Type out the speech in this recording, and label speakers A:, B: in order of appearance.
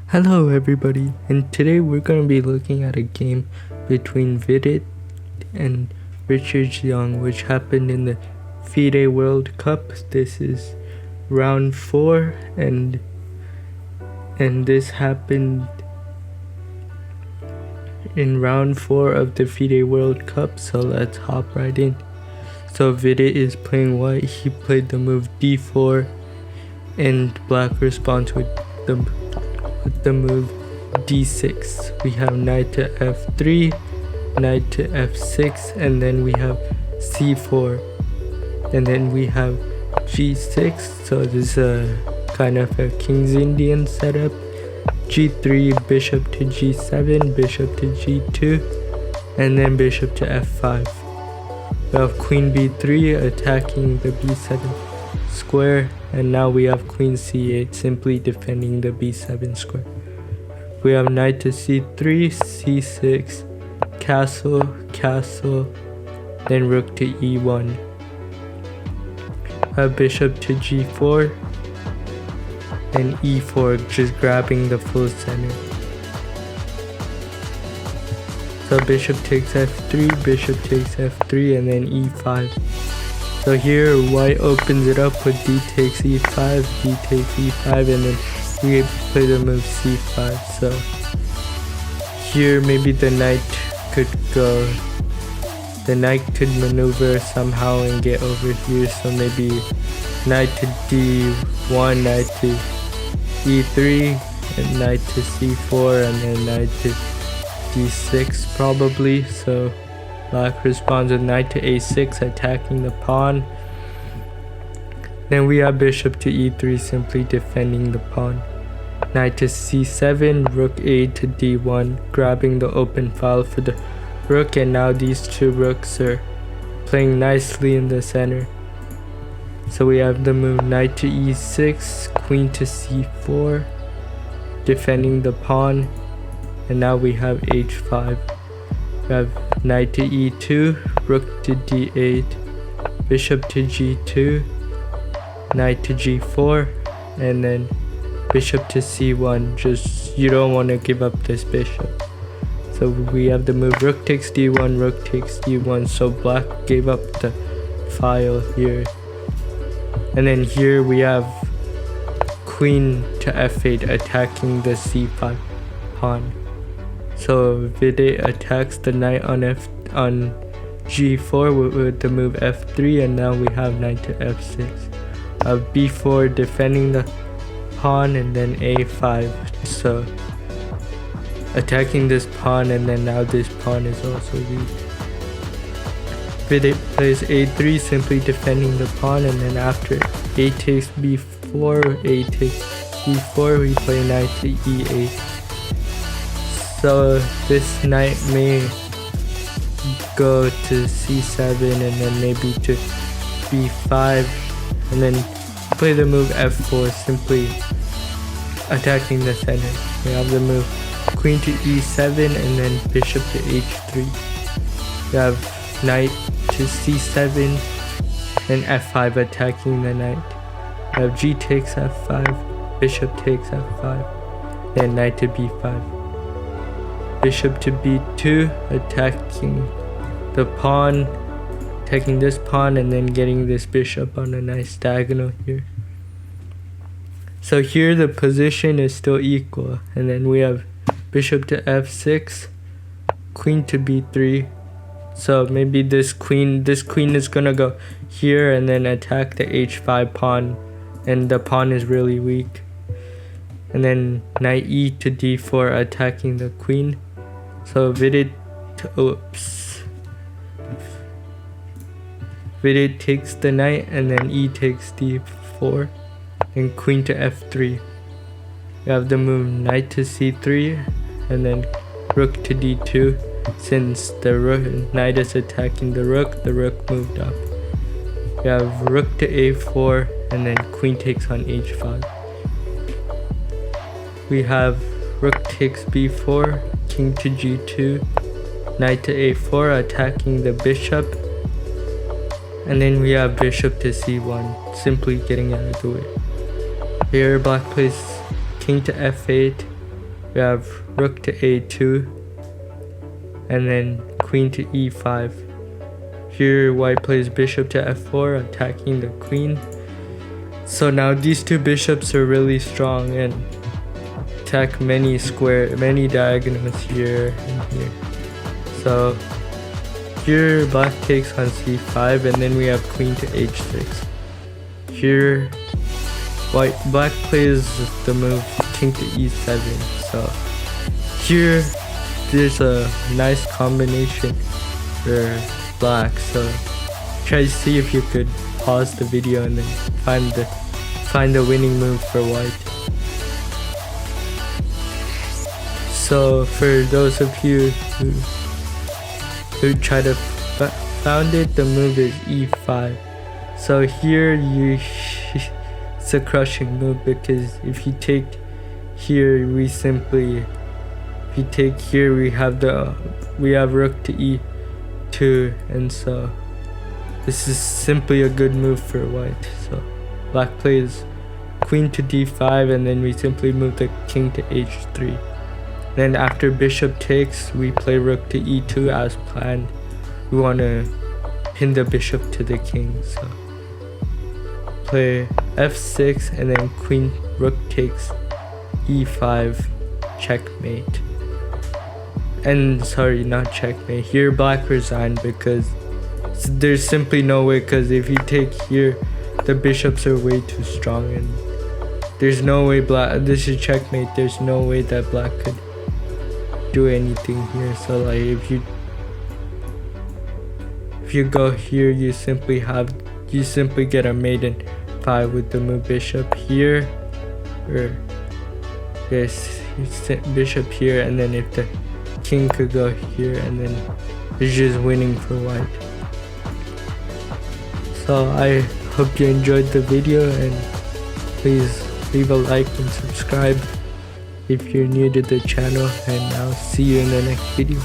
A: Hello everybody, and today we're going to be looking at a game between Vidit and Xiong, which happened in the FIDE World Cup. This is round 4, and this happened in round 4 of the FIDE World Cup, so let's hop right in. So Vidit is playing white. He played the move d4, and black responds with the move d6. We have knight to f3, knight to f6, and then we have c4, and then we have g6. So this is a kind of a King's Indian setup. g3, bishop to g7, bishop to g2, and then bishop to f5. We have queen b3 attacking the b7 square, and now we have queen c8 simply defending the b7 square. We have knight to c3, c6, castle, then rook to e1. We have bishop to g4, then e4, just grabbing the full center. So bishop takes f3, bishop takes f3, and then e5. So here white opens it up with d takes e5, d takes e5, and then we play the move c5. So here maybe the knight could maneuver somehow and get over here. So maybe knight to d1, knight to e3, and knight to c4, and then knight to d6 probably. So black responds with knight to a6, attacking the pawn. Then we have bishop to e3, simply defending the pawn. Knight to c7, rook a to d1, grabbing the open file for the rook, and now these two rooks are playing nicely in the center. So we have the move knight to e6, queen to c4, defending the pawn, and now we have h5. We have knight to e2, rook to d8, bishop to g2, knight to g4, and then bishop to c1. Just, you don't want to give up this bishop. So we have the move rook takes d1, rook takes d1. So black gave up the file here. And then here we have queen to f8, attacking the c5 pawn. So Vidit attacks the knight on g4 with the move f3, and now we have knight to f6. b4 defending the pawn, and then a5. So attacking this pawn, and then now this pawn is also weak. Vidit plays a3, simply defending the pawn, and then after a takes b4, a takes b4, we play knight to e8. So this knight may go to c7, and then maybe to b5, and then play the move f4, simply attacking the center. We have the move queen to e7, and then bishop to h3. We have knight to c7 and f5, attacking the knight. We have g takes f5, bishop takes f5, then knight to b5. Bishop to b2, attacking the pawn, attacking this pawn, and then getting this bishop on a nice diagonal here. So here the position is still equal, and then we have bishop to f6, queen to b3. So maybe this queen is gonna go here and then attack the h5 pawn, and the pawn is really weak. And then knight e to d4, attacking the queen. So Vidit takes the knight, and then e takes d4, and queen to f3. We have the move knight to c3, and then rook to d2. Since the knight is attacking the rook moved up. We have rook to a4, and then queen takes on h5. We have rook takes b4, king to g2, knight to a4, attacking the bishop, and then we have bishop to c1, simply getting out of the way. Here black plays king to f8, we have rook to a2, and then queen to e5. Here white plays bishop to f4, attacking the queen. So now these two bishops are really strong and attack many diagonals here and here. So here black takes on c5, and then we have queen to h6. Here black plays the move king to e7. So here there's a nice combination for black. So try to see if you could pause the video and then find the winning move for white. So for those of you who try to found it, the move is e5. So here it's a crushing move, because if you take here, we have rook to e2, and so this is simply a good move for white. So black plays queen to d5, and then we simply move the king to h3. Then after bishop takes, we play rook to e2 as planned. We want to pin the bishop to the king, so play f6, and then rook takes e5, checkmate. And sorry, not checkmate. Here black resigned because there's simply no way, because if you take here, the bishops are way too strong, and there's no way this is checkmate. There's no way that black could do anything here. So like if you go here, you simply get a mate in 5 with the move bishop here, or yes, bishop here, and then if the king could go here, and then it's just winning for white. So I hope you enjoyed the video, and please leave a like and subscribe if you're new to the channel, and I'll see you in the next video.